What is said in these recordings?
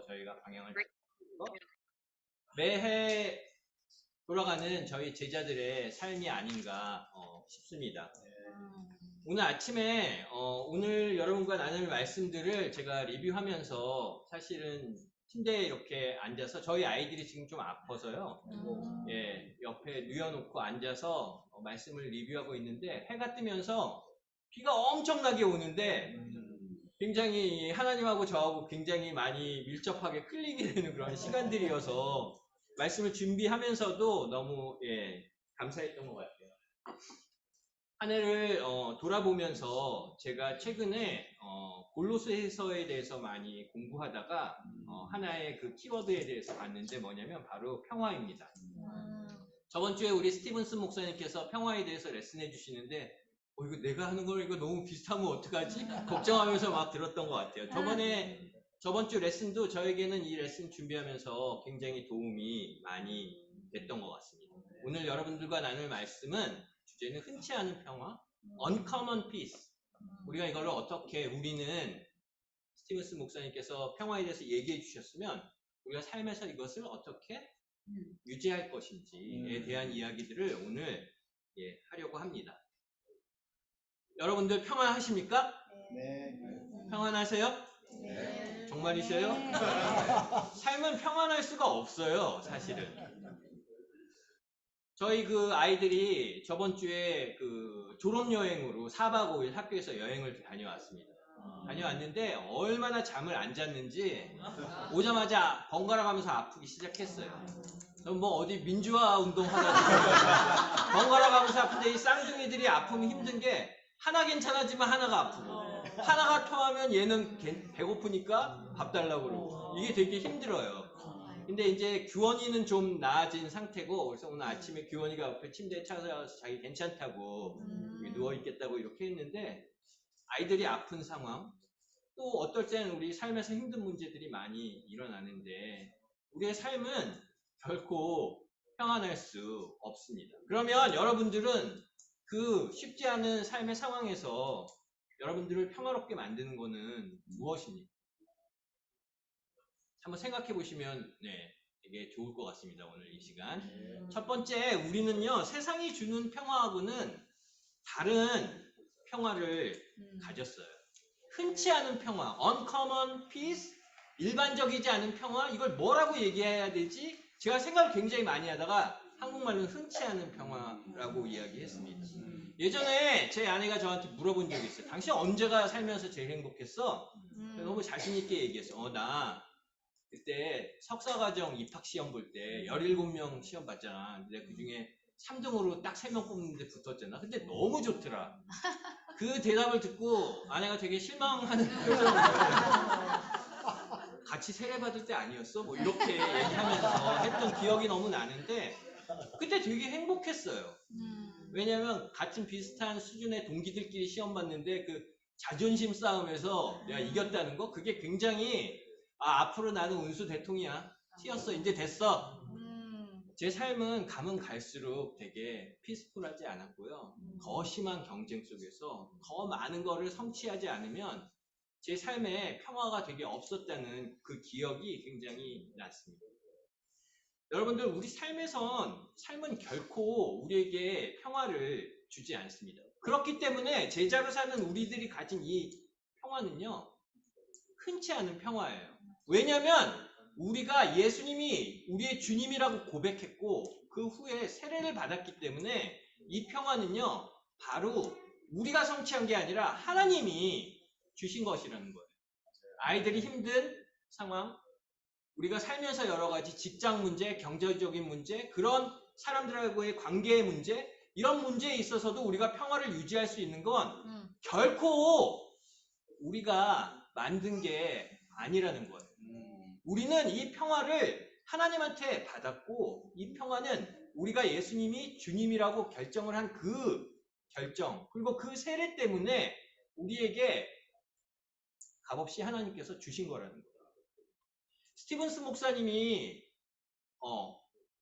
저희가 방향을 잡고 매해 돌아가는 저희 제자들의 삶이 아닌가 싶습니다. 오늘 아침에 오늘 여러분과 나눌 말씀들을 제가 리뷰하면서 사실은 침대에 이렇게 앉아서 저희 아이들이 지금 좀 아파서요. 예, 옆에 누워놓고 앉아서 말씀을 리뷰하고 있는데 해가 뜨면서 비가 엄청나게 오는데 굉장히 하나님하고 저하고 굉장히 많이 밀접하게 끌리게 되는 그런 시간들이어서 말씀을 준비하면서도 너무 감사했던 것 같아요. 한 해를 돌아보면서 제가 최근에 골로새서에 대해서 많이 공부하다가 하나의 그 키워드에 대해서 봤는데 뭐냐면 바로 평화입니다. 저번 주에 우리 스티븐슨 목사님께서 평화에 대해서 레슨해 주시는데 이거 내가 하는 거 이거 너무 비슷하면 어떡하지? 걱정하면서 막 들었던 것 같아요. 저번 주 레슨도 저에게는 이 레슨 준비하면서 굉장히 도움이 많이 됐던 것 같습니다. 오늘 여러분들과 나눌 말씀은 주제는 흔치 않은 평화, uncommon peace. 우리가 이걸 어떻게 우리는 스티븐슨 목사님께서 평화에 대해서 얘기해 주셨으면 우리가 삶에서 이것을 어떻게 유지할 것인지에 대한 이야기들을 오늘 하려고 합니다. 여러분들 평안하십니까? 네. 평안하세요? 네. 정말이세요? 네. 삶은 평안할 수가 없어요, 사실은. 저희 그 아이들이 저번 주에 그 졸업여행으로 4박 5일 학교에서 여행을 다녀왔습니다. 다녀왔는데 얼마나 잠을 안 잤는지 오자마자 번갈아 가면서 아프기 시작했어요. 뭐 어디 민주화 운동 하다 번갈아 가면서 아픈데 이 쌍둥이들이 아프면 힘든 게 하나 괜찮아지면 하나가 아프고 하나가 토하면 얘는 배고프니까 밥 달라고 그러고 이게 되게 힘들어요. 근데 이제 규원이는 좀 나아진 상태고 그래서 오늘 아침에 규원이가 옆에 침대에 찾아와서 자기 괜찮다고 누워있겠다고 이렇게 했는데 아이들이 아픈 상황 또 어떨 때는 우리 삶에서 힘든 문제들이 많이 일어나는데 우리의 삶은 결코 평안할 수 없습니다. 그러면 여러분들은 그 쉽지 않은 삶의 상황에서 여러분들을 평화롭게 만드는 것은 무엇입니까? 한번 생각해 보시면 되게 좋을 것 같습니다. 오늘 이 시간. 첫 번째, 우리는요 세상이 주는 평화하고는 다른 평화를 가졌어요. 흔치 않은 평화, uncommon peace, 일반적이지 않은 평화, 이걸 뭐라고 얘기해야 되지? 제가 생각을 굉장히 많이 하다가 한국말로는 흔치 않은 평화라고 이야기했습니다. 예전에 제 아내가 저한테 물어본 적이 있어요. 당신 언제가 살면서 제일 행복했어? 너무 자신있게 얘기했어. 나 그때 석사과정 입학시험 볼 때 17명 시험 봤잖아. 근데 그 중에 3등으로 딱 3명 뽑는데 붙었잖아. 근데 너무 좋더라. 그 대답을 듣고 아내가 되게 실망하는 표정을 같이 세례받을 때 아니었어? 뭐 이렇게 얘기하면서 했던 기억이 너무 나는데 그때 되게 행복했어요. 왜냐면 같은 비슷한 수준의 동기들끼리 시험 봤는데 그 자존심 싸움에서 내가 이겼다는 거 그게 굉장히 앞으로 나는 운수 대통이야. 튀었어. 이제 됐어. 제 삶은 가면 갈수록 되게 피스풀하지 않았고요. 더 심한 경쟁 속에서 더 많은 거를 성취하지 않으면 제 삶에 평화가 되게 없었다는 그 기억이 굉장히 났습니다. 여러분들 우리 삶은 결코 우리에게 평화를 주지 않습니다. 그렇기 때문에 제자로 사는 우리들이 가진 이 평화는요. 흔치 않은 평화예요. 왜냐하면 우리가 예수님이 우리의 주님이라고 고백했고 그 후에 세례를 받았기 때문에 이 평화는요. 바로 우리가 성취한 게 아니라 하나님이 주신 것이라는 거예요. 아이들이 힘든 상황, 우리가 살면서 여러 가지 직장 문제, 경제적인 문제, 그런 사람들하고의 관계의 문제, 이런 문제에 있어서도 우리가 평화를 유지할 수 있는 건 결코 우리가 만든 게 아니라는 거예요. 우리는 이 평화를 하나님한테 받았고 이 평화는 우리가 예수님이 주님이라고 결정을 한 그 결정 그리고 그 세례 때문에 우리에게 값없이 하나님께서 주신 거라는 거예요. 스티븐스 목사님이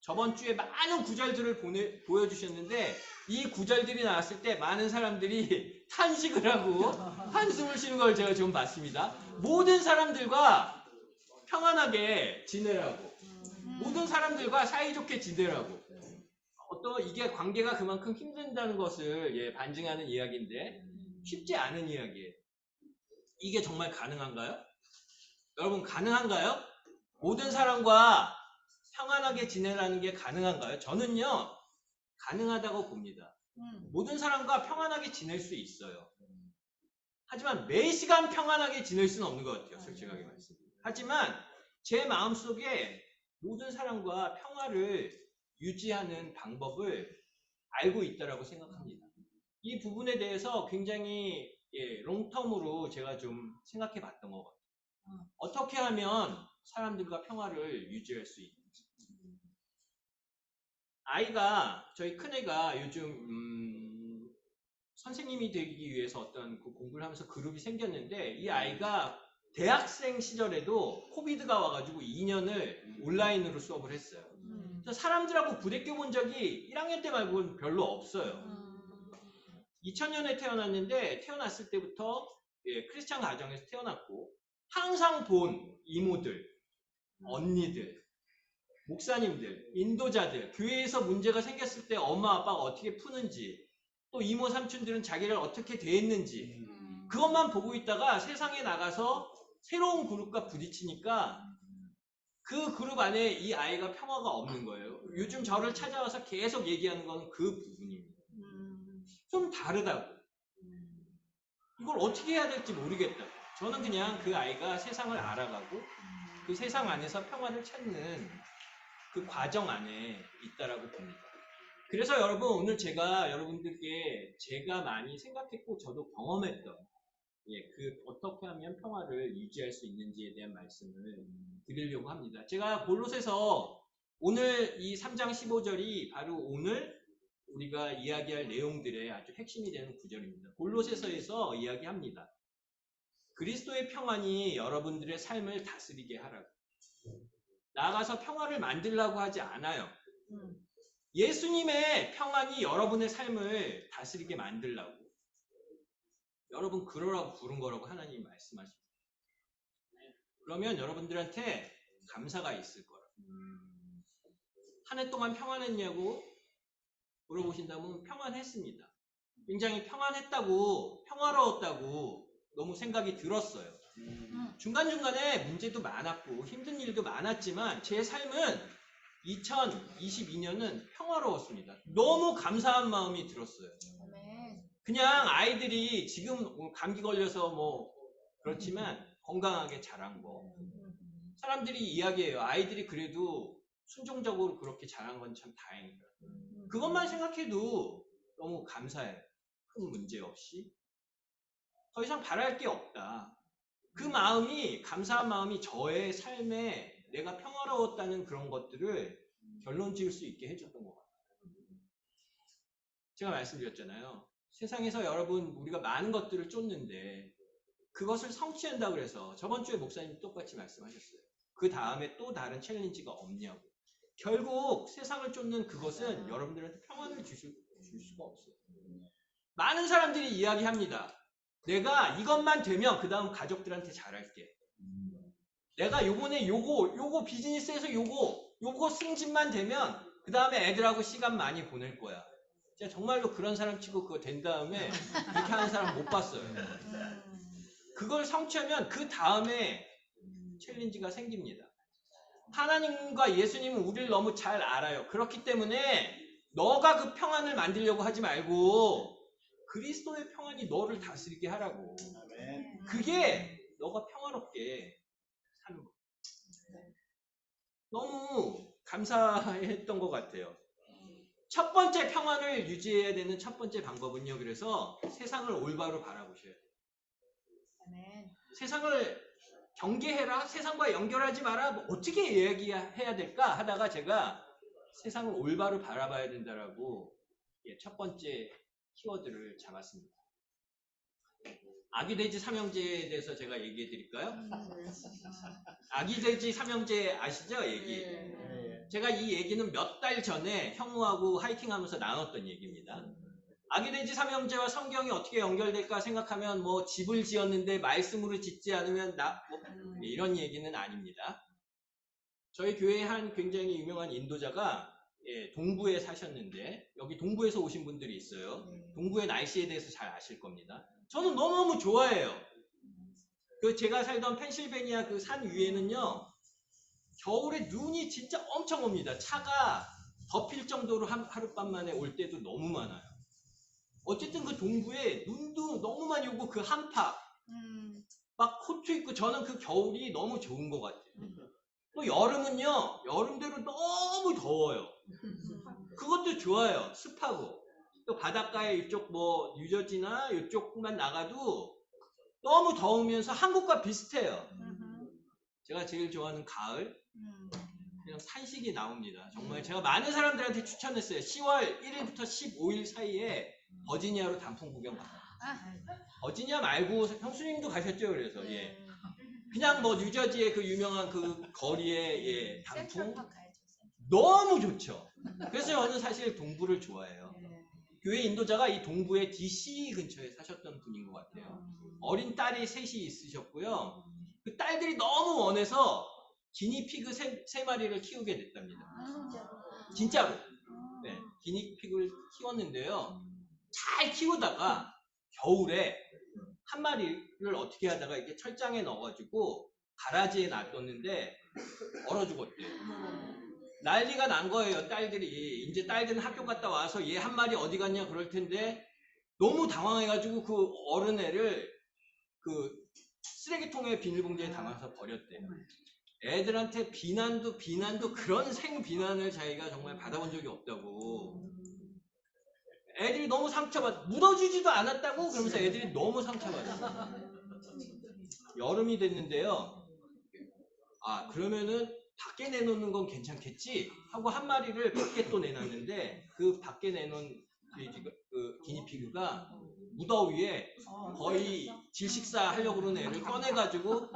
저번 주에 많은 구절들을 보여주셨는데 이 구절들이 나왔을 때 많은 사람들이 탄식을 하고 한숨을 쉬는 걸 제가 좀 봤습니다. 모든 사람들과 평안하게 지내라고. 모든 사람들과 사이좋게 지내라고. 이게 관계가 그만큼 힘든다는 것을 반증하는 이야기인데 쉽지 않은 이야기예요. 이게 정말 가능한가요? 여러분 가능한가요? 모든 사람과 평안하게 지내라는 게 가능한가요? 저는요 가능하다고 봅니다. 모든 사람과 평안하게 지낼 수 있어요. 하지만 매 시간 평안하게 지낼 수는 없는 것 같아요. 솔직하게 말씀드립니다. 하지만 제 마음속에 모든 사람과 평화를 유지하는 방법을 알고 있다고 생각합니다. 이 부분에 대해서 굉장히 롱텀으로 제가 좀 생각해 봤던 것 같아요. 어떻게 하면 사람들과 평화를 유지할 수 있는지. 저희 큰애가 요즘 선생님이 되기 위해서 어떤 공부를 하면서 그룹이 생겼는데 이 아이가 대학생 시절에도 코비드가 와가지고 2년을 온라인으로 수업을 했어요. 그래서 사람들하고 부대껴 본 적이 1학년 때 말고는 별로 없어요. 2000년에 태어났는데 태어났을 때부터 크리스찬 가정에서 태어났고 항상 본 이모들, 언니들, 목사님들, 인도자들, 교회에서 문제가 생겼을 때 엄마 아빠가 어떻게 푸는지 또 이모 삼촌들은 자기를 어떻게 대했는지 그것만 보고 있다가 세상에 나가서 새로운 그룹과 부딪히니까 그 그룹 안에 이 아이가 평화가 없는 거예요. 요즘 저를 찾아와서 계속 얘기하는 건 그 부분입니다. 좀 다르다고. 이걸 어떻게 해야 될지 모르겠다고. 저는 그냥 그 아이가 세상을 알아가고 그 세상 안에서 평화를 찾는 그 과정 안에 있다라고 봅니다. 그래서 여러분 오늘 제가 여러분들께 제가 많이 생각했고 저도 경험했던 어떻게 하면 평화를 유지할 수 있는지에 대한 말씀을 드리려고 합니다. 제가 골로새서 오늘 이 3장 15절이 바로 오늘 우리가 이야기할 내용들의 아주 핵심이 되는 구절입니다. 골로새서에서 이야기합니다. 그리스도의 평안이 여러분들의 삶을 다스리게 하라고. 나아가서 평화를 만들려고 하지 않아요. 예수님의 평안이 여러분의 삶을 다스리게 만들려고. 여러분 그러라고 부른 거라고 하나님이 말씀하십니다. 그러면 여러분들한테 감사가 있을 거라고. 한 해 동안 평안했냐고 물어보신다면 평안했습니다. 굉장히 평안했다고, 평화로웠다고 너무 생각이 들었어요. 중간중간에 문제도 많았고 힘든 일도 많았지만 제 삶은 2022년은 평화로웠습니다. 너무 감사한 마음이 들었어요. 그냥 아이들이 지금 감기 걸려서 그렇지만 건강하게 자란 거. 사람들이 이야기해요. 아이들이 그래도 순종적으로 그렇게 자란 건 참 다행이다. 그것만 생각해도 너무 감사해요. 큰 문제 없이. 더 이상 바랄 게 없다. 그 마음이, 감사한 마음이 저의 삶에 내가 평화로웠다는 그런 것들을 결론 지을 수 있게 해줬던 것 같아요. 제가 말씀드렸잖아요. 세상에서 여러분, 우리가 많은 것들을 쫓는데 그것을 성취한다고 해서 저번 주에 목사님 똑같이 말씀하셨어요. 그 다음에 또 다른 챌린지가 없냐고. 결국 세상을 쫓는 그것은 여러분들한테 평안을 줄 수가 없어요. 많은 사람들이 이야기합니다. 내가 이것만 되면 그 다음 가족들한테 잘할게. 내가 요번에 요거 비즈니스에서 요거 승진만 되면 그 다음에 애들하고 시간 많이 보낼 거야. 제가 정말로 그런 사람 치고 그거 된 다음에 그렇게 하는 사람 못 봤어요. 그걸 성취하면 그 다음에 챌린지가 생깁니다. 하나님과 예수님은 우리를 너무 잘 알아요. 그렇기 때문에 너가 그 평안을 만들려고 하지 말고 그리스도의 평안이 너를 다스리게 하라고. 그게 너가 평화롭게 사는 거. 너무 감사했던 것 같아요. 첫 번째 평안을 유지해야 되는 첫 번째 방법은요. 그래서 세상을 올바로 바라보셔야 돼요. 세상을 경계해라, 세상과 연결하지 마라, 어떻게 이야기해야 될까 하다가 제가 세상을 올바로 바라봐야 된다라고 첫 번째 키워드를 잡았습니다. 아기돼지 삼형제에 대해서 제가 얘기해 드릴까요? 아기돼지 삼형제 아시죠? 얘기. 제가 이 얘기는 몇 달 전에 형우하고 하이킹하면서 나눴던 얘기입니다. 아기돼지 삼형제와 성경이 어떻게 연결될까 생각하면 뭐 집을 지었는데 말씀으로 짓지 않으면 이런 얘기는 아닙니다. 저희 교회에 한 굉장히 유명한 인도자가 동부에 사셨는데 여기 동부에서 오신 분들이 있어요. 동부의 날씨에 대해서 잘 아실 겁니다. 저는 너무너무 좋아해요. 그 제가 살던 펜실베니아 그 산 위에는요. 겨울에 눈이 진짜 엄청 옵니다. 차가 덮일 정도로 하룻밤 만에 올 때도 너무 많아요. 어쨌든 그 동부에 눈도 너무 많이 오고 그 한파 막 코트 입고 저는 그 겨울이 너무 좋은 것 같아요. 또 여름은요. 여름대로 너무 더워요. 그것도 좋아요. 습하고. 또 바닷가에 이쪽 뭐 뉴저지나 이쪽만 나가도 너무 더우면서 한국과 비슷해요. 제가 제일 좋아하는 가을. 그냥 산식이 나옵니다. 정말 제가 많은 사람들한테 추천했어요. 10월 1일부터 15일 사이에 버지니아로 단풍 구경 가요. 버지니아 말고 형수님도 가셨죠? 그래서 예. 그냥 뭐 뉴저지의 그 유명한 그 거리에 단풍 너무 좋죠. 그래서 저는 사실 동부를 좋아해요. 교회 인도자가 이 동부의 DC 근처에 사셨던 분인 것 같아요. 어린 딸이 셋이 있으셨고요. 그 딸들이 너무 원해서 기니피그 세 마리를 키우게 됐답니다. 진짜로. 네, 기니피그를 키웠는데요. 잘 키우다가 겨울에 한 마리를 어떻게 하다가 이렇게 철장에 넣어가지고 가라지에 놔뒀는데 얼어 죽었대요. 난리가 난 거예요, 딸들이. 이제 딸들은 학교 갔다 와서 얘 한 마리 어디 갔냐 그럴 텐데 너무 당황해가지고 그 어른 애를 그 쓰레기통에 비닐봉지에 담아서 버렸대요. 애들한테 비난도 그런 생비난을 자기가 정말 받아본 적이 없다고. 애들이 너무 상처받, 묻어주지도 않았다고 그러면서 애들이 너무 상처받았어요. 여름이 됐는데요. 아, 그러면은 밖에 내놓는 건 괜찮겠지? 하고 한 마리를 밖에 또 내놨는데 그 밖에 내놓은 그 기니피그가 무더위에 거의 질식사 하려고 그러는 애를 꺼내가지고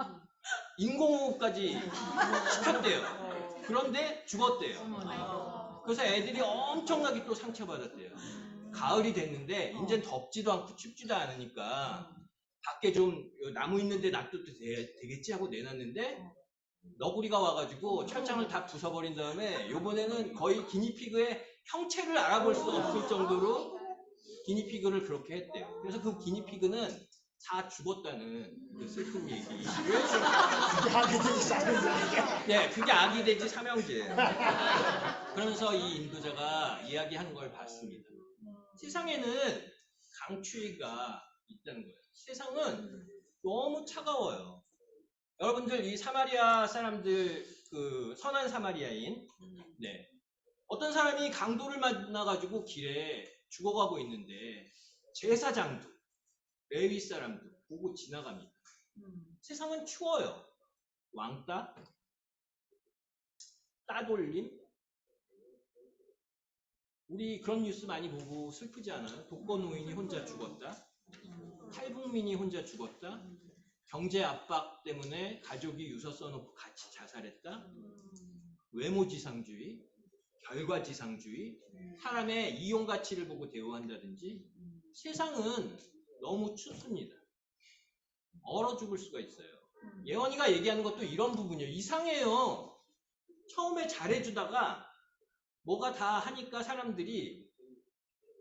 인공호흡까지 시켰대요. 그런데 죽었대요. 그래서 애들이 엄청나게 또 상처받았대요. 가을이 됐는데 이젠 덥지도 않고 춥지도 않으니까 밖에 좀 나무 있는데 놔둬도 되겠지 하고 내놨는데 너구리가 와가지고 철장을 다 부숴버린 다음에 요번에는 거의 기니피그의 형체를 알아볼 수 없을 정도로 기니피그를 그렇게 했대요. 그래서 그 기니피그는 다 죽었다는 그 슬픈 얘기. 네, 그게 아기 돼지 삼형제예요. 그러면서 이 인도자가 이야기하는 걸 봤습니다. 세상에는 강추위가 있다는 거예요. 세상은 너무 차가워요. 여러분들 이 사마리아 사람들 그 선한 사마리아인 네. 어떤 사람이 강도를 만나가지고 길에 죽어가고 있는데 제사장도 레위 사람도 보고 지나갑니다. 세상은 추워요. 왕따, 따돌림. 우리 그런 뉴스 많이 보고 슬프지 않아요? 독거노인이 혼자 죽었다. 탈북민이 혼자 죽었다. 경제 압박 때문에 가족이 유서 써놓고 같이 자살했다. 외모지상주의, 결과지상주의, 사람의 이용 가치를 보고 대우한다든지. 세상은 너무 춥습니다. 얼어 죽을 수가 있어요. 예원이가 얘기하는 것도 이런 부분이에요. 이상해요. 처음에 잘해주다가 뭐가 다 하니까 사람들이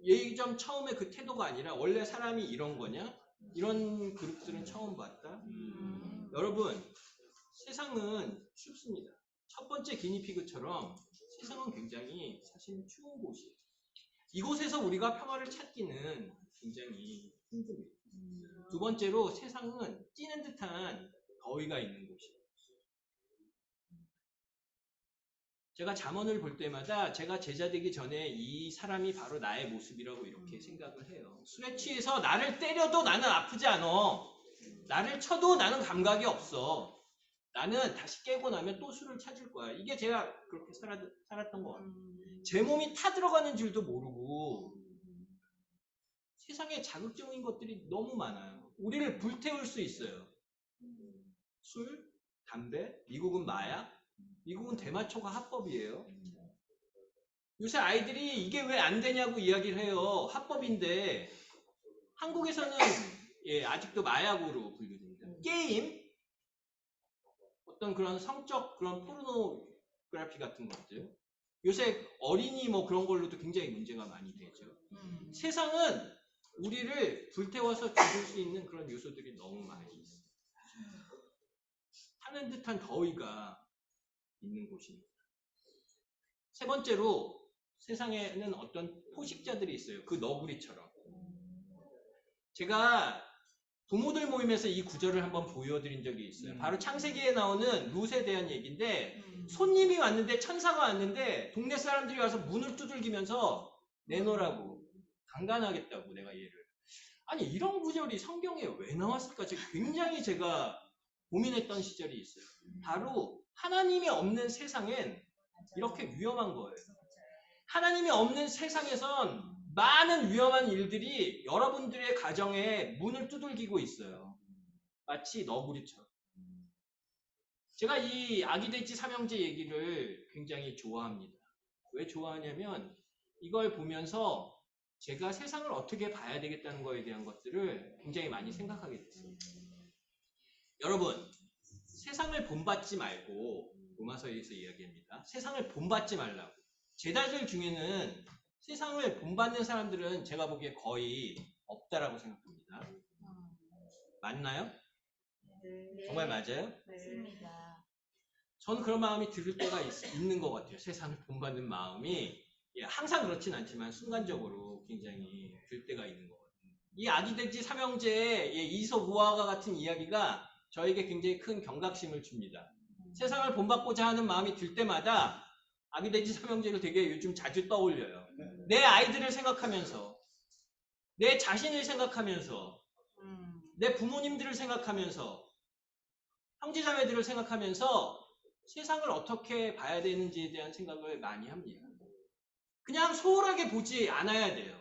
얘 좀 처음에 그 태도가 아니라 원래 사람이 이런 거냐? 이런 그룹들은 처음 봤다. 여러분, 세상은 춥습니다. 첫 번째 기니피그처럼 세상은 굉장히 사실 추운 곳이에요. 이곳에서 우리가 평화를 찾기는 굉장히 힘듭니다. 두 번째로 세상은 찌는 듯한 더위가 있는 곳이에요. 제가 잠언을 볼 때마다 제가 제자 되기 전에 이 사람이 바로 나의 모습이라고 이렇게 생각을 해요. 술에 취해서 나를 때려도 나는 아프지 않아. 나를 쳐도 나는 감각이 없어. 나는 다시 깨고 나면 또 술을 찾을 거야. 이게 제가 그렇게 살았던 것 같아요. 제 몸이 타들어가는 줄도 모르고 세상에 자극적인 것들이 너무 많아요. 우리를 불태울 수 있어요. 술, 담배, 미국은 마약, 미국은 대마초가 합법이에요. 요새 아이들이 이게 왜 안 되냐고 이야기를 해요. 합법인데 한국에서는 아직도 마약으로 분류됩니다. 게임, 어떤 그런 성적 그런 포르노그래피 같은 것들, 요새 어린이 뭐 그런 걸로도 굉장히 문제가 많이 되죠. 세상은 우리를 불태워서 죽일 수 있는 그런 요소들이 너무 많이 있어요. 타는 듯한 더위가 있는 곳입니다. 세 번째로 세상에는 어떤 포식자들이 있어요. 그 너구리처럼. 제가 부모들 모임에서 이 구절을 한번 보여드린 적이 있어요. 바로 창세기에 나오는 룻에 대한 얘기인데, 손님이 왔는데, 천사가 왔는데 동네 사람들이 와서 문을 두들기면서 내놓으라고, 강간하겠다고, 내가 얘를. 아니 이런 구절이 성경에 왜 나왔을까? 굉장히 제가 고민했던 시절이 있어요. 바로 하나님이 없는 세상엔 이렇게 위험한 거예요. 하나님이 없는 세상에선 많은 위험한 일들이 여러분들의 가정에 문을 두들기고 있어요. 마치 너구리처럼. 제가 이 아기돼지 삼형제 얘기를 굉장히 좋아합니다. 왜 좋아하냐면 이걸 보면서 제가 세상을 어떻게 봐야 되겠다는 거에 대한 것들을 굉장히 많이 생각하게 됐어요. 여러분, 세상을 본받지 말고, 로마서에서 이야기합니다. 세상을 본받지 말라고. 제자들 중에는 세상을 본받는 사람들은 제가 보기에 거의 없다라고 생각합니다. 맞나요? 네. 정말 맞아요? 맞습니다. 저는 그런 마음이 들을 때가 있는 것 같아요. 세상을 본받는 마음이 항상 그렇진 않지만 순간적으로 굉장히 들 때가 있는 것 같아요. 이 아기돼지 삼형제의 이소우아와 같은 이야기가 저에게 굉장히 큰 경각심을 줍니다. 세상을 본받고자 하는 마음이 들 때마다 아기돼지 삼형제를 되게 요즘 자주 떠올려요. 내 아이들을 생각하면서, 내 자신을 생각하면서, 내 부모님들을 생각하면서, 형제자매들을 생각하면서 세상을 어떻게 봐야 되는지에 대한 생각을 많이 합니다. 그냥 소홀하게 보지 않아야 돼요.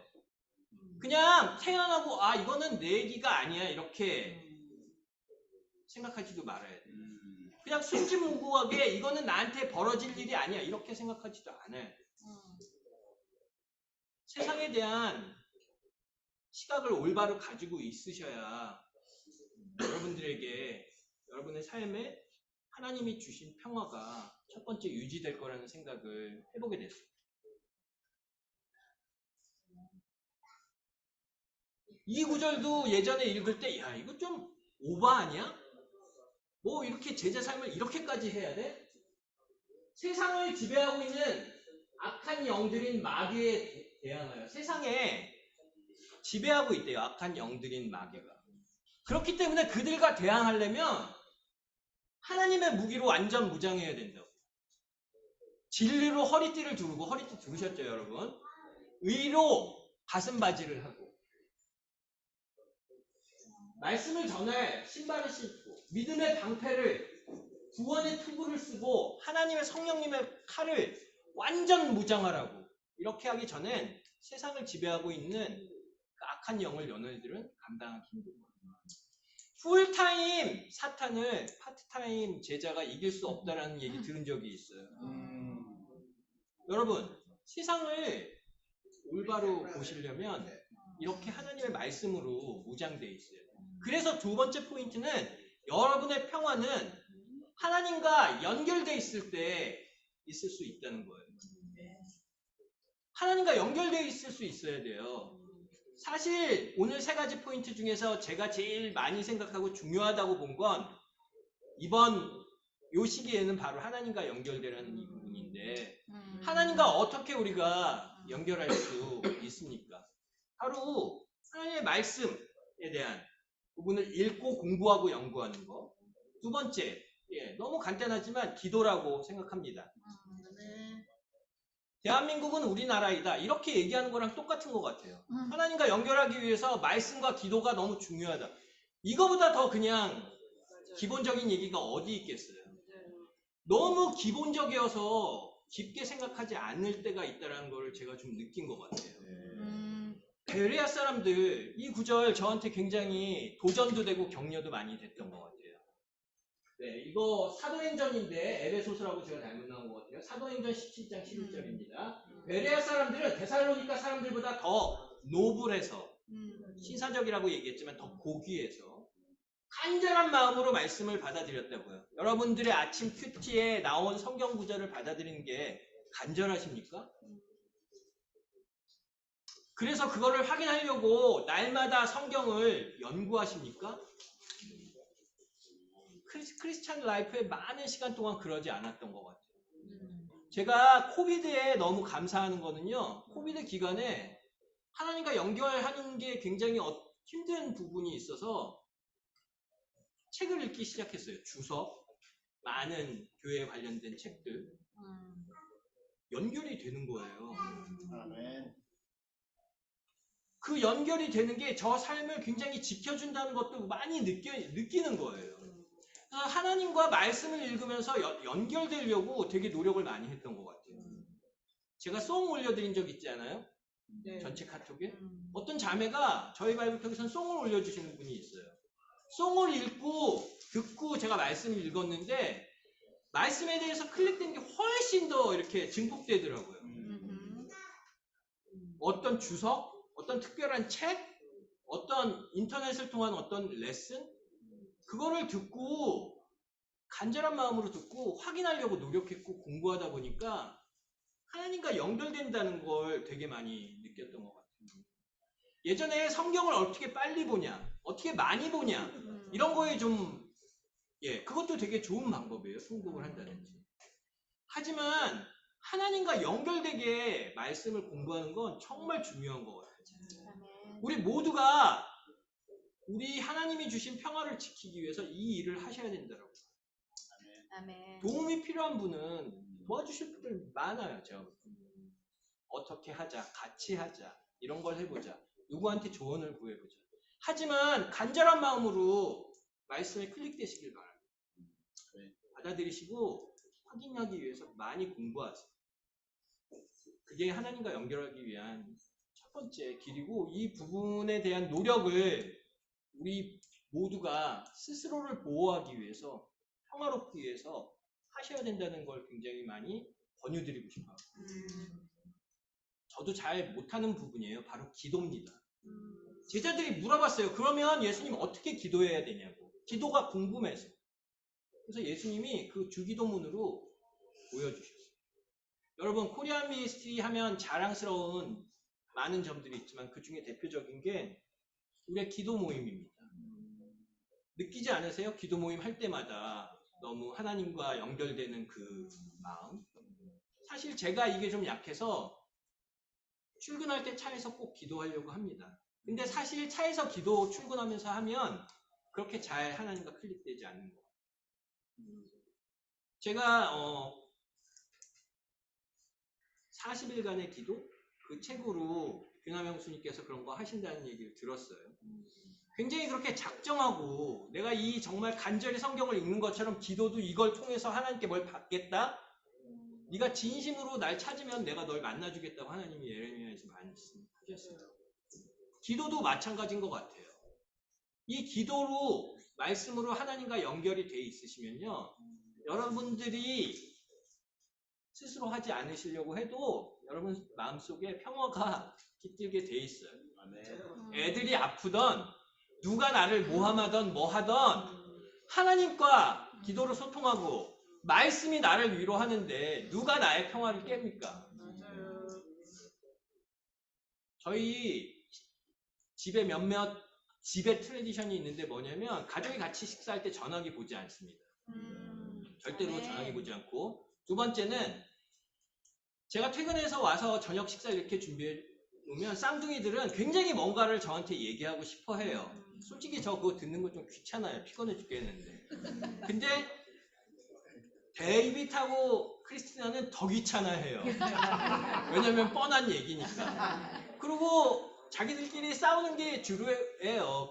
그냥 태어나고 이거는 내 얘기가 아니야 이렇게 생각하지도 말아야 돼요. 그냥 순진무구하게 이거는 나한테 벌어질 일이 아니야 이렇게 생각하지도 않아야 돼요. 세상에 대한 시각을 올바로 가지고 있으셔야 여러분들에게 여러분의 삶에 하나님이 주신 평화가 첫 번째 유지될 거라는 생각을 해보게 됐어요. 이 구절도 예전에 읽을 때 이거 좀 오바 아니야? 뭐 이렇게 제자 삶을 이렇게까지 해야 돼? 세상을 지배하고 있는 악한 영들인 마귀에 대항하여 세상에 지배하고 있대요. 악한 영들인 마귀가. 그렇기 때문에 그들과 대항하려면 하나님의 무기로 완전 무장해야 된다고. 진리로 허리띠를 두르고, 허리띠 두르셨죠 여러분? 의로 가슴바지를 하고, 말씀을 전할 신발을 신고, 믿음의 방패를, 구원의 투구를 쓰고, 하나님의 성령님의 칼을 완전 무장하라고. 이렇게 하기 전엔 세상을 지배하고 있는 그 악한 영을 너희들은 감당하기 힘들거든요. 풀타임 사탄을 파트타임 제자가 이길 수 없다라는 얘기 들은 적이 있어요. 여러분, 세상을 올바로 보시려면 이렇게 하나님의 말씀으로 무장되어 있어요. 그래서 두 번째 포인트는 여러분의 평화는 하나님과 연결되어 있을 때 있을 수 있다는 거예요. 하나님과 연결되어 있을 수 있어야 돼요. 사실 오늘 세 가지 포인트 중에서 제가 제일 많이 생각하고 중요하다고 본 건 이번 요 시기에는 바로 하나님과 연결되라는 이 부분인데, 하나님과 어떻게 우리가 연결할 수 있습니까? 바로 하나님의 말씀에 대한 부분을 읽고 공부하고 연구하는 거. 두 번째, 너무 간단하지만 기도라고 생각합니다. 대한민국은 우리나라이다 이렇게 얘기하는 거랑 똑같은 것 같아요. 하나님과 연결하기 위해서 말씀과 기도가 너무 중요하다. 이거보다 더 그냥 기본적인 얘기가 어디 있겠어요. 너무 기본적이어서 깊게 생각하지 않을 때가 있다는 걸 제가 좀 느낀 것 같아요. 베레아 사람들 이 구절 저한테 굉장히 도전도 되고 격려도 많이 됐던 것 같아요. 네, 이거 사도행전인데 에베소서라고 제가 잘못 나온 것 같아요. 사도행전 17장 11절입니다. 베레아 사람들은 데살로니가 사람들보다 더 노블해서 신사적이라고 얘기했지만 더 고귀해서 간절한 마음으로 말씀을 받아들였다고요. 여러분들의 아침 큐티에 나온 성경 구절을 받아들이는 게 간절하십니까? 그래서 그거를 확인하려고 날마다 성경을 연구하십니까? 크리스찬 라이프에 많은 시간 동안 그러지 않았던 것 같아요. 제가 코비드에 너무 감사하는 거는요. 코비드 기간에 하나님과 연결하는 게 굉장히 힘든 부분이 있어서 책을 읽기 시작했어요. 주석, 많은 교회에 관련된 책들. 연결이 되는 거예요. 아멘. 그 연결이 되는 게 저 삶을 굉장히 지켜준다는 것도 많이 느끼는 거예요. 그래서 하나님과 말씀을 읽으면서 연결되려고 되게 노력을 많이 했던 것 같아요. 제가 송 올려드린 적 있지 않아요? 네. 전체 카톡에? 어떤 자매가 저희 바이블톡에서는 송을 올려주시는 분이 있어요. 송을 읽고 듣고 제가 말씀을 읽었는데 말씀에 대해서 클릭된 게 훨씬 더 이렇게 증폭되더라고요. 어떤 주석, 어떤 특별한 책, 어떤 인터넷을 통한 어떤 레슨, 그거를 듣고 간절한 마음으로 듣고 확인하려고 노력했고 공부하다 보니까 하나님과 연결된다는 걸 되게 많이 느꼈던 것 같아요. 예전에 성경을 어떻게 빨리 보냐, 어떻게 많이 보냐, 이런 거에 좀, 그것도 되게 좋은 방법이에요. 통독을 한다든지. 하지만 하나님과 연결되게 말씀을 공부하는 건 정말 중요한 것 같아요. 우리 모두가 우리 하나님이 주신 평화를 지키기 위해서 이 일을 하셔야 된다고. 아멘. 도움이 필요한 분은 도와주실 분들 많아요. 제가 어떻게 하자, 같이 하자, 이런 걸 해보자, 누구한테 조언을 구해보자. 하지만 간절한 마음으로 말씀에 클릭되시길 바랍니다. 받아들이시고 확인하기 위해서 많이 공부하세요. 그게 하나님과 연결하기 위한 첫 번째 길이고, 이 부분에 대한 노력을 우리 모두가 스스로를 보호하기 위해서, 평화롭기 위해서 하셔야 된다는 걸 굉장히 많이 권유드리고 싶어요. 저도 잘 못하는 부분이에요. 바로 기도입니다. 제자들이 물어봤어요. 그러면 예수님 어떻게 기도해야 되냐고. 기도가 궁금해서. 그래서 예수님이 그 주기도문으로 보여주셨어요. 여러분, 코리안 미니스트리 하면 자랑스러운 많은 점들이 있지만 그 중에 대표적인 게 우리의 기도 모임입니다. 느끼지 않으세요? 기도 모임 할 때마다 너무 하나님과 연결되는 그 마음. 사실 제가 이게 좀 약해서 출근할 때 차에서 꼭 기도하려고 합니다. 근데 사실 차에서 기도 출근하면서 하면 그렇게 잘 하나님과 클릭되지 않는 것 같아요. 제가 40일간의 기도? 그 책으로 윤하명 수님께서 그런 거 하신다는 얘기를 들었어요. 굉장히 그렇게 작정하고 내가 이 정말 간절히 성경을 읽는 것처럼 기도도 이걸 통해서 하나님께 뭘 받겠다? 네가 진심으로 날 찾으면 내가 널 만나주겠다고 하나님이 예레미야에서 말씀하셨어요. 기도도 마찬가지인 것 같아요. 이 기도로 말씀으로 하나님과 연결이 돼 있으시면요, 여러분들이 스스로 하지 않으시려고 해도 여러분 마음속에 평화가 깃들게 돼 있어요. 애들이 아프던 누가 나를 모함하던 뭐하던 하나님과 기도로 소통하고 말씀이 나를 위로하는데 누가 나의 평화를 깹니까? 저희 집에 집에 트레디션이 있는데 뭐냐면 가족이 같이 식사할 때 전화기 보지 않습니다. 절대로 전화기 보지 않고, 두 번째는 제가 퇴근해서 와서 저녁 식사 이렇게 준비해 놓으면 쌍둥이들은 굉장히 뭔가를 저한테 얘기하고 싶어 해요. 솔직히 저 그거 듣는 거 좀 귀찮아요. 피곤해 죽겠는데. 근데 데이빗하고 크리스티나는 더 귀찮아해요. 왜냐면 뻔한 얘기니까. 그리고 자기들끼리 싸우는 게 주류예요.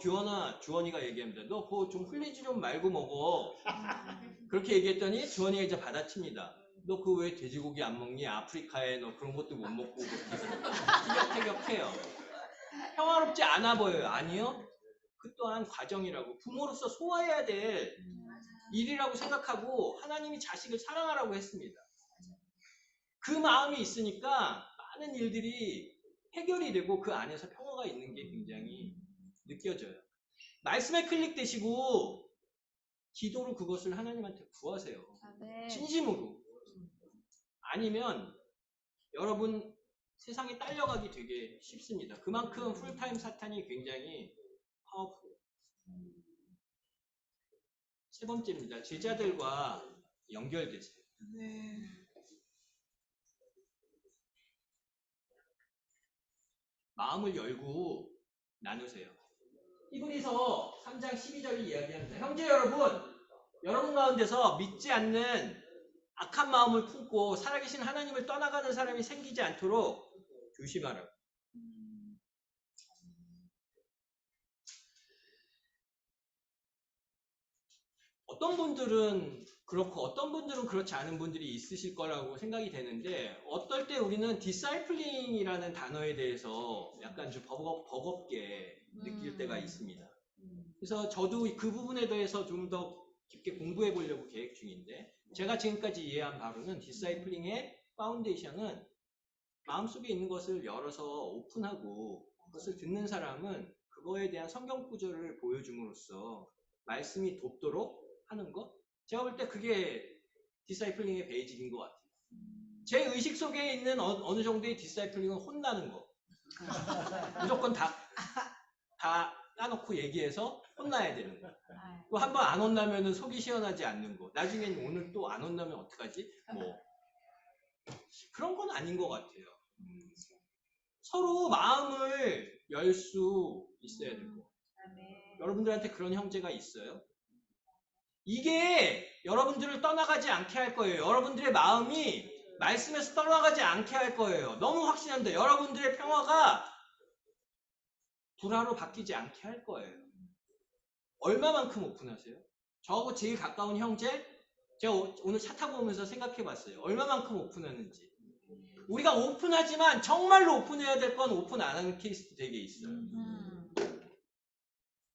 주원이가 얘기합니다. 너 그거 좀 흘리지 좀 말고 먹어. 그렇게 얘기했더니 주원이가 이제 받아칩니다. 너 그거 왜 돼지고기 안 먹니? 아프리카에 너 그런 것도 못 먹고 티격태격해요. 평화롭지 않아 보여요. 아니요? 그 또한 과정이라고, 부모로서 소화해야 될 일이라고 생각하고 하나님이 자식을 사랑하라고 했습니다. 그 마음이 있으니까 많은 일들이 해결이 되고 그 안에서 평화가 있는 게 굉장히 느껴져요. 말씀에 클릭되시고 기도로 그것을 하나님한테 구하세요. 네. 진심으로. 아니면 여러분 세상에 딸려가기 되게 쉽습니다. 그만큼 풀타임 사탄이 굉장히 파워풀해요. 세 번째입니다. 제자들과 연결되세요. 네. 마음을 열고 나누세요. 히브리서 3장 12절이 이야기합니다. 형제 여러분 가운데서 믿지 않는 악한 마음을 품고 살아계신 하나님을 떠나가는 사람이 생기지 않도록 조심하라고. 어떤 분들은 그렇고 어떤 분들은 그렇지 않은 분들이 있으실 거라고 생각이 되는데 어떨 때 우리는 디사이플링이라는 단어에 대해서 약간 좀 버겁게 느낄 때가 있습니다. 그래서 저도 그 부분에 대해서 좀 더 깊게 공부해 보려고 계획 중인데 제가 지금까지 이해한 바로는 디사이플링의 파운데이션은 마음속에 있는 것을 열어서 오픈하고 그것을 듣는 사람은 그거에 대한 성경 구절을 보여줌으로써 말씀이 돋도록 하는 것? 제가 볼 때 그게 디사이플링의 베이직인 것 같아요. 제 의식 속에 있는 어느 정도의 디사이플링은 혼나는 거. 무조건 다 까놓고 얘기해서 혼나야 되는 거. 또 한 번 안 혼나면 속이 시원하지 않는 거. 나중엔 오늘 또 안 혼나면 어떡하지? 뭐 그런 건 아닌 것 같아요. 서로 마음을 열 수 있어야 될 것 같아요. 여러분들한테 그런 형제가 있어요? 이게 여러분들을 떠나가지 않게 할 거예요. 여러분들의 마음이 말씀에서 떠나가지 않게 할 거예요. 너무 확신합니다. 여러분들의 평화가 불화로 바뀌지 않게 할 거예요. 얼마만큼 오픈하세요? 저하고 제일 가까운 형제? 제가 오늘 차 타고 오면서 생각해 봤어요. 얼마만큼 오픈하는지. 우리가 오픈하지만 정말로 오픈해야 될 건 오픈 안 하는 케이스도 되게 있어요.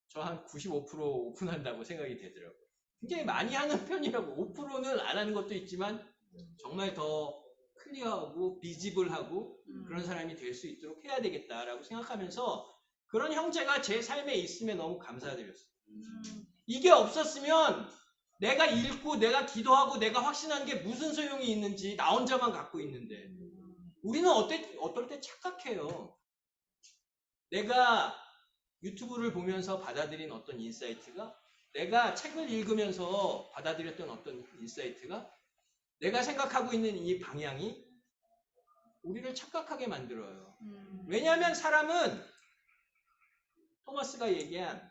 저 한 95% 오픈한다고 생각이 되더라고요. 굉장히 많이 하는 편이라고. 5%는 안 하는 것도 있지만 정말 더 클리어하고 비지블하고 그런 사람이 될 수 있도록 해야 되겠다라고 생각하면서 그런 형제가 제 삶에 있으면 너무 감사드렸어요. 이게 없었으면 내가 읽고 내가 기도하고 내가 확신한 게 무슨 소용이 있는지 나 혼자만 갖고 있는데 우리는 어떨 때 착각해요. 내가 유튜브를 보면서 받아들인 어떤 인사이트가 내가 책을 읽으면서 받아들였던 어떤 인사이트가 내가 생각하고 있는 이 방향이 우리를 착각하게 만들어요. 왜냐하면 사람은 토마스가 얘기한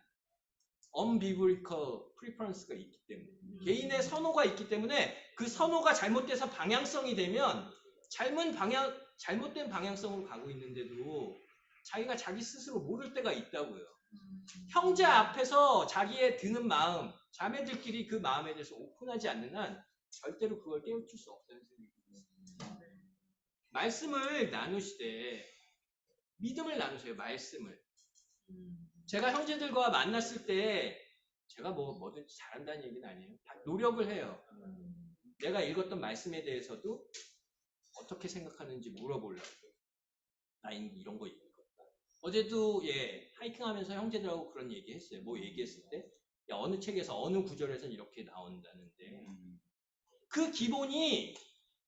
unbiblical preference가 있기 때문에 개인의 선호가 있기 때문에 그 선호가 잘못돼서 방향성이 되면 잘못된 방향성으로 가고 있는데도 자기가 자기 스스로 모를 때가 있다고요. 형제 앞에서 자기의 드는 마음, 자매들끼리 그 마음에 대해서 오픈하지 않는 한 절대로 그걸 깨우칠 수 없다는 생각이 듭니다. 말씀을 나누시되 믿음을 나누세요. 말씀을. 제가 형제들과 만났을 때 제가 뭐든지 잘한다는 얘기는 아니에요. 다 노력을 해요. 내가 읽었던 말씀에 대해서도 어떻게 생각하는지 물어보려고. 나 이런 거 읽었다. 어제도 하이킹하면서 형제들하고 그런 얘기 했어요. 뭐 얘기했을 때 야, 어느 책에서 어느 구절에서는 이렇게 나온다는데 그 기본이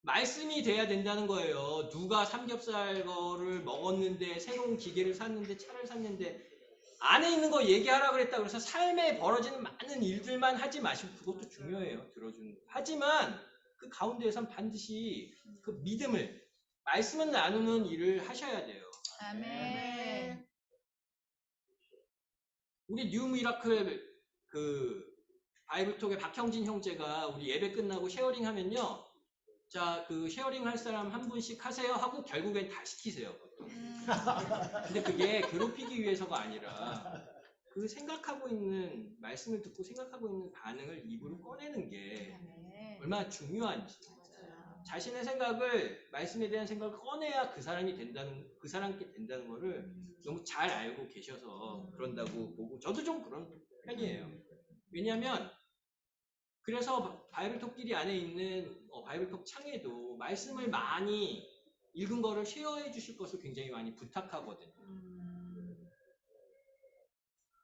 말씀이 돼야 된다는 거예요. 누가 삼겹살 거를 먹었는데 새로운 기계를 샀는데 차를 샀는데 안에 있는 거 얘기하라 그랬다. 그래서 삶에 벌어지는 많은 일들만 하지 마시고 그것도 중요해요. 들어주는 거. 하지만 그 가운데에선 반드시 그 믿음을 말씀을 나누는 일을 하셔야 돼요. 아멘. 우리 뉴 미라클 그 바이블톡의 박형진 형제가 우리 예배 끝나고 쉐어링 하면요. 자, 그 쉐어링 할 사람 한 분씩 하세요 하고 결국엔 다 시키세요. 근데 그게 괴롭히기 위해서가 아니라 그 생각하고 있는 말씀을 듣고 생각하고 있는 반응을 입으로 꺼내는 게 얼마나 중요한지. 자신의 생각을 말씀에 대한 생각을 꺼내야 그 사람께 된다는 거를 너무 잘 알고 계셔서 그런다고 보고 저도 좀 그런 편이에요. 왜냐하면 그래서 바이블톡끼리 안에 있는 바이블톡 창에도 말씀을 많이 읽은 거를 쉐어해 주실 것을 굉장히 많이 부탁하거든요.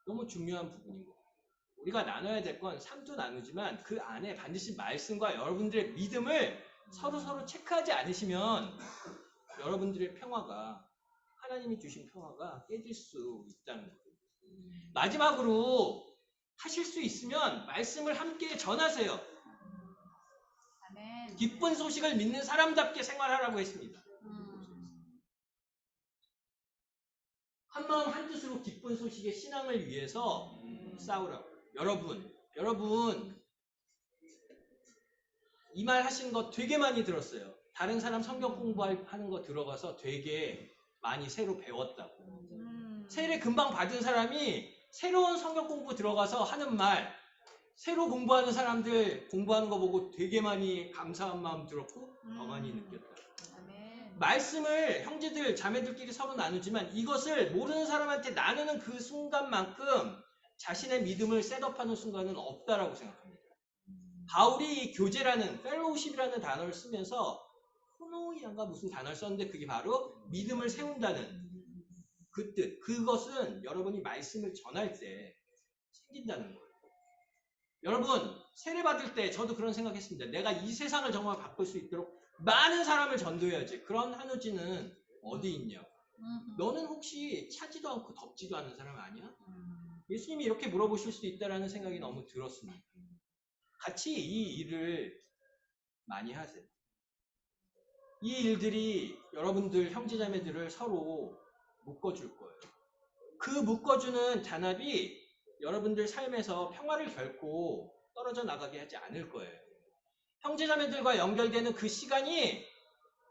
너무 중요한 부분인 거. 우리가 나눠야 될 건 삶도 나누지만 그 안에 반드시 말씀과 여러분들의 믿음을 서로 체크하지 않으시면 여러분들의 평화가, 하나님이 주신 평화가 깨질 수 있다는 거예요. 마지막으로 하실 수 있으면 말씀을 함께 전하세요. 아멘. 기쁜 소식을 믿는 사람답게 생활하라고 했습니다. 한마음 한뜻으로 기쁜 소식의 신앙을 위해서 싸우라고. 여러분 이 말 하신 거 되게 많이 들었어요. 다른 사람 성경 공부하는 거 들어가서 되게 많이 새로 배웠다고. 세례 금방 받은 사람이 새로운 성경 공부 들어가서 하는 말, 새로 공부하는 사람들 공부하는 거 보고 되게 많이 감사한 마음 들었고 더 많이 느꼈다. 말씀을 형제들, 자매들끼리 서로 나누지만 이것을 모르는 사람한테 나누는 그 순간만큼 자신의 믿음을 셋업하는 순간은 없다라고 생각합니다. 바울이 교제라는, 펠로우십이라는 단어를 쓰면서 호노이안가 무슨 단어를 썼는데 그게 바로 믿음을 세운다는 그 뜻. 그것은 여러분이 말씀을 전할 때 생긴다는 거예요. 여러분, 세례 받을 때 저도 그런 생각했습니다. 내가 이 세상을 정말 바꿀 수 있도록 많은 사람을 전도해야지. 그런 한우지는 어디 있냐? 너는 혹시 차지도 않고 덥지도 않은 사람 아니야? 예수님이 이렇게 물어보실 수 있다라는 생각이 너무 들었습니다. 같이 이 일을 많이 하세요. 이 일들이 여러분들 형제자매들을 서로 묶어줄 거예요. 그 묶어주는 잔합이 여러분들 삶에서 평화를 결코 떨어져 나가게 하지 않을 거예요. 형제자매들과 연결되는 그 시간이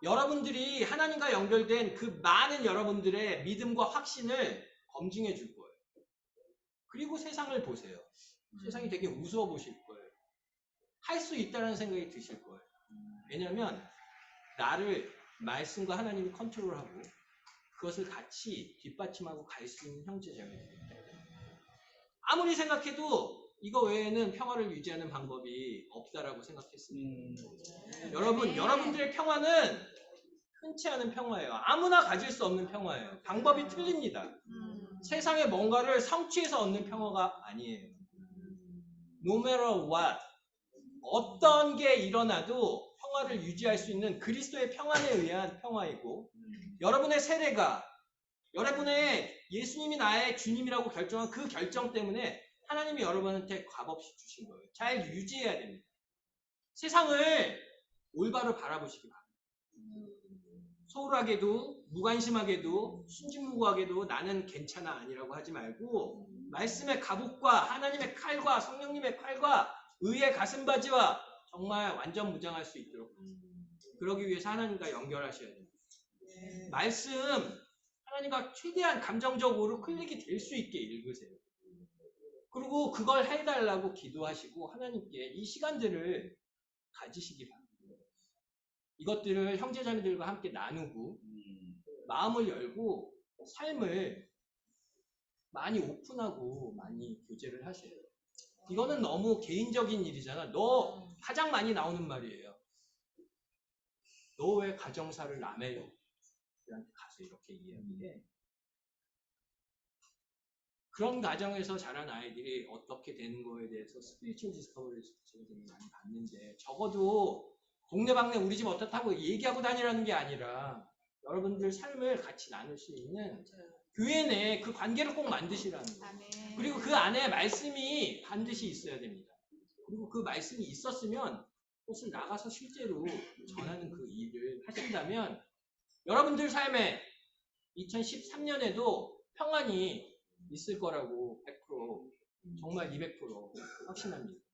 여러분들이 하나님과 연결된 그 많은 여러분들의 믿음과 확신을 검증해 줄 거예요. 그리고 세상을 보세요. 세상이 되게 우스워 보실 거예요. 할 수 있다는 생각이 드실 거예요. 왜냐하면 나를 말씀과 하나님이 컨트롤하고 그것을 같이 뒷받침하고 갈 수 있는 형제자매들. 아무리 생각해도 이거 외에는 평화를 유지하는 방법이 없다라고 생각했습니다. 여러분들의 평화는 흔치 않은 평화예요. 아무나 가질 수 없는 평화예요. 방법이 틀립니다. 세상의 뭔가를 성취해서 얻는 평화가 아니에요. No matter what, 어떤 게 일어나도 평화를 유지할 수 있는 그리스도의 평안에 의한 평화이고, 여러분의 세례가, 여러분의 예수님이 나의 주님이라고 결정한 그 결정 때문에 하나님이 여러분한테 값없이 주신 거예요. 잘 유지해야 됩니다. 세상을 올바로 바라보시기 바랍니다. 소홀하게도, 무관심하게도, 순진무구하게도 나는 괜찮아 아니라고 하지 말고 말씀의 갑옷과 하나님의 칼과 성령님의 칼과 의의 가슴바지와 정말 완전 무장할 수 있도록 그러기 위해서 하나님과 연결하셔야 됩니다. 말씀 하나님과 최대한 감정적으로 클릭이 될 수 있게 읽으세요. 그리고 그걸 해달라고 기도하시고 하나님께 이 시간들을 가지시기 바랍니다. 이것들을 형제자매들과 함께 나누고 마음을 열고 삶을 많이 오픈하고 많이 교제를 하셔요. 이거는 너무 개인적인 일이잖아. 너 가장 많이 나오는 말이에요. 너 왜 가정사를 남의 여한테 가서 이렇게 이야기해? 그런 가정에서 자란 아이들이 어떻게 되는 거에 대해서 스피리추얼 디스커버리를 많이 봤는데 적어도 동네방네 우리 집 어떻다고 얘기하고 다니라는 게 아니라 여러분들 삶을 같이 나눌 수 있는 교회 내에 그 관계를 꼭 만드시라는 거예요. 그리고 그 안에 말씀이 반드시 있어야 됩니다. 그리고 그 말씀이 있었으면 그것을 나가서 실제로 전하는 그 일을 하신다면 여러분들 삶에 2013년에도 평안이 있을 거라고 100% 정말 200% 확신합니다.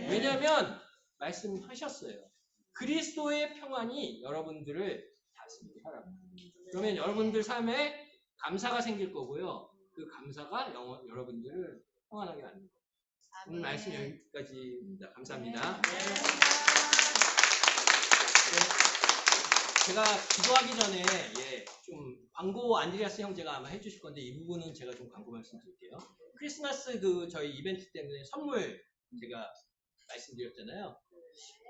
왜냐하면 말씀하셨어요. 그리스도의 평안이 여러분들을 다스리게 하라고. 그러면 여러분들 삶에 감사가 생길 거고요. 그 감사가 여러분들을 평안하게 만들 거예요. 오늘 말씀 여기까지입니다. 감사합니다. 제가 기도하기 전에 좀 광고 안드레아스 형제가 아마 해주실 건데 이 부분은 제가 좀 광고 말씀드릴게요. 크리스마스 저희 이벤트 때문에 선물 제가 말씀드렸잖아요.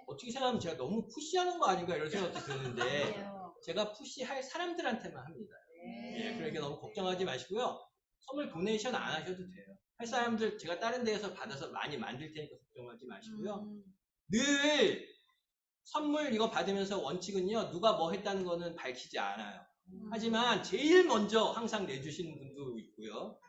어떻게 생각하면 제가 너무 푸시하는 거 아닌가 이런 생각도 드는데 제가 푸시할 사람들한테만 합니다. 예, 그러니까 너무 걱정하지 마시고요. 선물 도네이션 안 하셔도 돼요. 할 사람들 제가 다른 데에서 받아서 많이 만들 테니까 걱정하지 마시고요. 늘 선물 이거 받으면서 원칙은요. 누가 뭐 했다는 거는 밝히지 않아요. 하지만 제일 먼저 항상 내주시는 분도 있고요.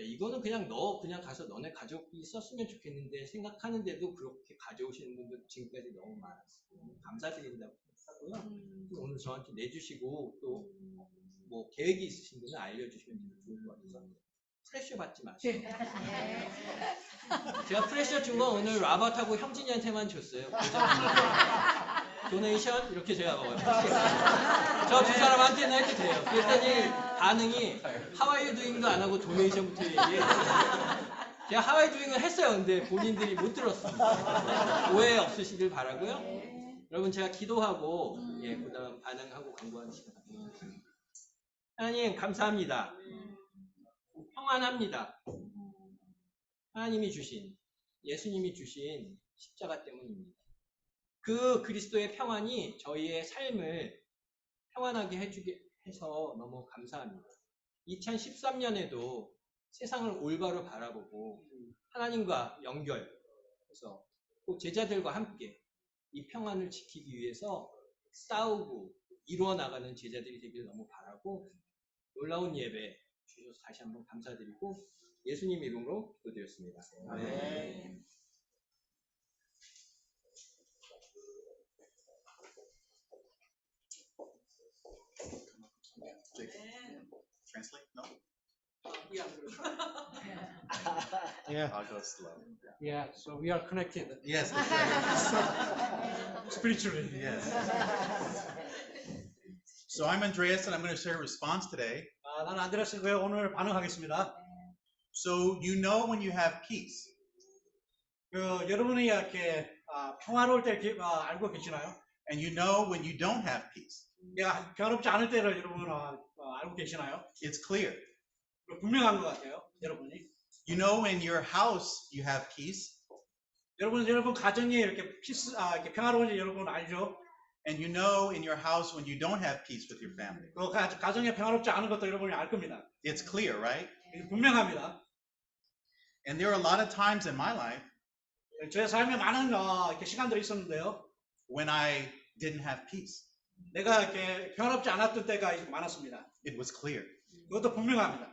야, 이거는 그냥 너 그냥 가서 너네 가족이 썼으면 좋겠는데 생각하는데도 그렇게 가져오시는 분들 지금까지 너무 많았어요. 감사드린다고 하고요. 오늘 저한테 내주시고 또 뭐 계획이 있으신 분은 알려주시면 좋을 것 같아서 프레셔 받지 마세요. 제가 프레셔 준 건 오늘 라바트하고 형진이한테만 줬어요. 도네이션 이렇게 제가 저 두 사람한테는 해도 돼요. 그랬더니 반응이 하와이 두잉도 안 하고 도네이션부터 얘기해요. 제가 하와이 두잉을 했어요. 근데 본인들이 못 들었습니다. 오해 없으시길 바라고요. 여러분 제가 기도하고 그다음 반응하고 광고하는 시간 갖겠습니다. 하나님 감사합니다. 평안합니다. 하나님이 주신 예수님이 주신 십자가 때문입니다. 그 그리스도의 평안이 저희의 삶을 평안하게 해주게 해서 너무 감사합니다. 2013년에도 세상을 올바로 바라보고 하나님과 연결해서 꼭 제자들과 함께 이 평안을 지키기 위해서 싸우고 이루어 나가는 제자들이 되길 너무 바라고 놀라운 예배 주셔서 다시 한번 감사드리고 예수님 이름으로 기도드렸습니다. 아멘. Translate? No? Yeah, I'll go slow. yeah. So we are connected Yes. spiritually. Yes. So I'm Andreas, and I'm going to share a response today. 나는 안드레스고요. 오늘 반응하겠습니다. So you know when you have peace. 여러분이 이렇게 평화로울 때 알고 계시나요? And you know when you don't have peace. 내가 평화롭지 않을 때를 여러분 알고 계시나요? It's clear. 분명한 것 같아요. 여러분이. You know in your house you have peace. 여러분 가정에 이렇게 이렇게 평화로운지 여러분 알죠? And you know in your house when you don't have peace with your family. 그 가정에 평화롭지 않은 것도 여러분이 알 겁니다. It's clear, right? 분명합니다. And there are a lot of times in my life 제 삶에 많은 이렇게 시간들이 있었는데요. when I didn't have peace. 내가 이렇게 평화롭지 않았던 때가 많았습니다. It was clear. 그것도 분명합니다.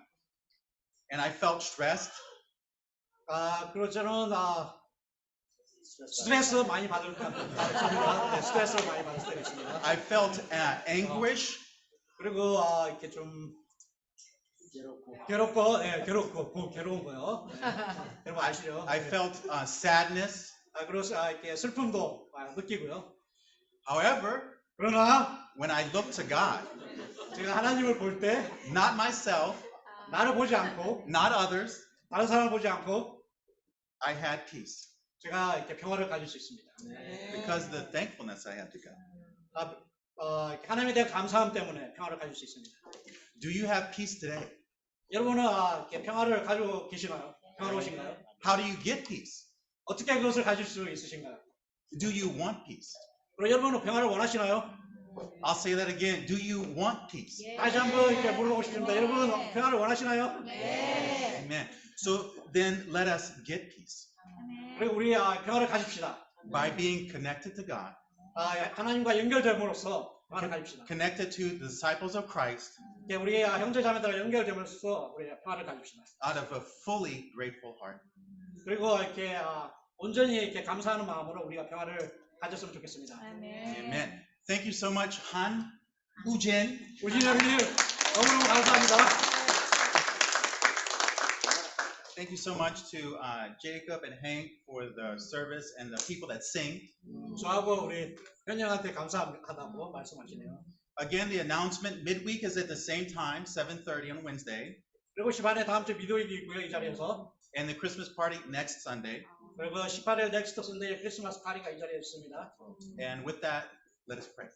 And I felt stressed. 그리고 저는 스트레스 많이 받을 때가 있습니다. 네, 스트레스를 많이 받을 때가 있습니다. I felt anguish. 그리고 이렇게 좀 괴로운 거요. 여러분 아시죠? I felt sadness. 그리고 이렇게 슬픔도 느끼고요. However, 그러나 when I look to God, 제가 하나님을 볼 때 not myself, 나를 보지 않고 not others, 다른 사람을 보지 않고 I had peace 제가 이렇게 평화를 가질 수 있습니다. because of the thankfulness I had to God. 하나님에 대한 감사함 때문에 평화를 가질 수 있습니다. Do you have peace today? 여러분은 이렇게 평화를 가지고 계시나요? 평화로우신가요? How do you get peace? 어떻게 그것을 가질 수 있으신가요? Do you want peace? 그리고 여러분은 평화를 원하시나요? I'll say that again. Do you want peace? 다시 한번 이렇게 물어보고 싶습니다. 여러분은 평화를 원하시나요? Amen. So then let us get peace 그리고 우리 평화를 가집시다. by being connected to God, 하나님과 연결됨으로써 평화를 가집시다. connected to the disciples of Christ 우리 형제 자매들과 연결됨으로써 우리 평화를 가집시다. out of a fully grateful heart. 그리고 이렇게 온전히 이렇게 감사하는 마음으로 우리가 평화를 가졌으면 좋겠습니다. Amen. Thank you so much, Han, Ujen. 우진 여러분님 너무너무 감사합니다. Thank you so much to Jacob and Hank for the service and the people that sing. 저하고 우리 현영한테 감사하다고 말씀하시네요. Again, the announcement midweek is at the same time, 7:30 on Wednesday, 7시 반에 다음 주 미도일이 있고요. 이 자리에서. and the Christmas party next Sunday. 그리고 18일 넥스트 선데이 크리스마스 파티가 이 자리에 있습니다. And with that, let us pray.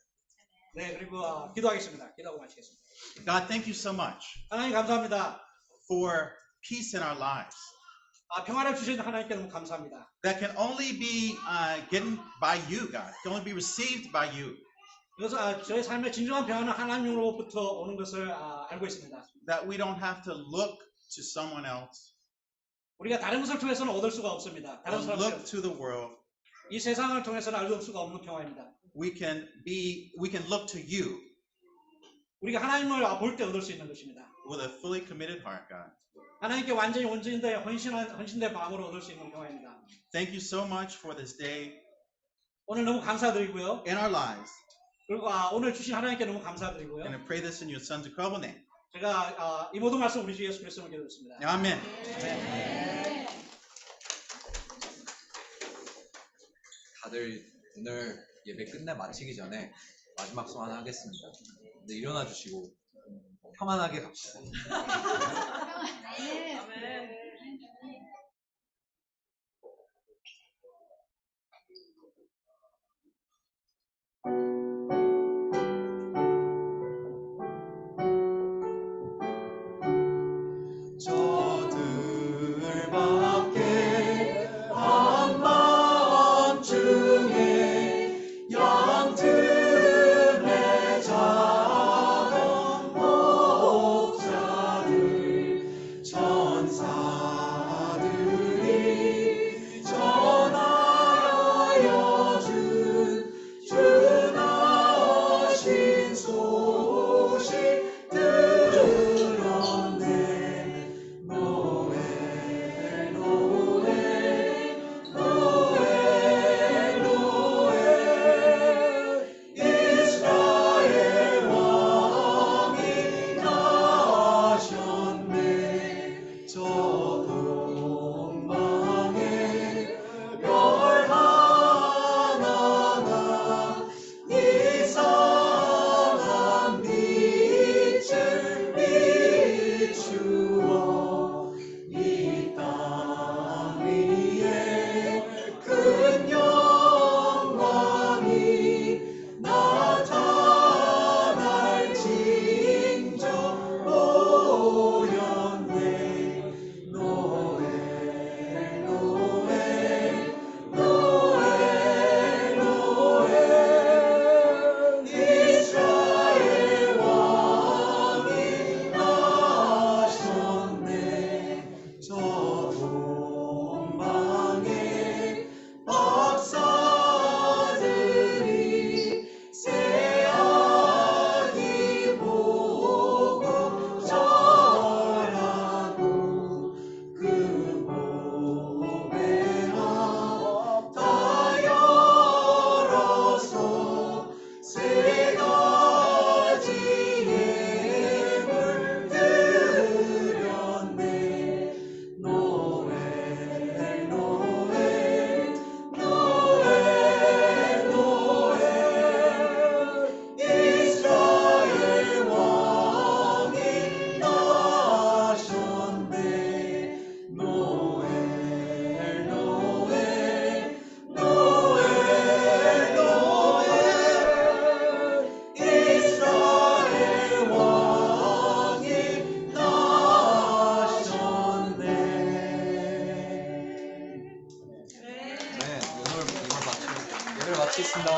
네, 그리고 기도하겠습니다. 기도하고 마치겠습니다. God, thank you so much 하나님 감사합니다. for peace in our lives. 평화를 주신 하나님께 너무 감사합니다. that can only be given by you, God, can only be received by you. 그래서 저의 삶의 진정한 평화는 하나님으로부터 오는 것을 알고 있습니다. That we don't have to look to someone else, 우리가 다른 것을 통해서는 얻을 수가 없습니다. 다른 or 사람 look to the world. 이 세상을 통해서는 알 수가 없는 평화입니다. We can look to you 우리가 하나님을 볼 때 얻을 수 있는 것입니다. with a fully committed heart, God. 하나님께 완전히 온전히 헌신된 마음으로 얻을 수 있는 평화입니다. Thank you so much for this day 오늘 너무 감사드리고요. in our lives. 그리고 오늘 주신 하나님께 너무 감사드리고요. And I pray this in your son's incredible name. 제가 이 모든 말씀 우리 주 예수 그리스도로 기도했습니다. Amen. 다들 오늘 예배 끝내 마치기 전에 마지막 소원 하겠습니다. 네, 일어나 주시고 평안하게 갑시다. 저들밖에 한밤중에 양틈에 자던 목자들 천사들이 전하여 준 주 나신 소식 들었네. 노엘 노엘 노엘 노엘 이스라엘 왕이 나셨네. 저 동방에 별 하나가 이상한 빛을 비추어 이 땅 위에 큰 영광이 나타날 징조 보였네. 노엘 노엘 노엘 노엘 이스라엘 왕이 나셨네. 저 동방에 박사들이 새아기 보고 절하고 그 몸에 다 열어서 세 가지 예물 드렸네. 노엘 노엘 노엘 노엘 이스라엘 왕이 나셨네. 노엘 노엘 노엘 노엘 이스라엘 왕이 나셨네. 네, 오늘 예배를 마치겠습니다.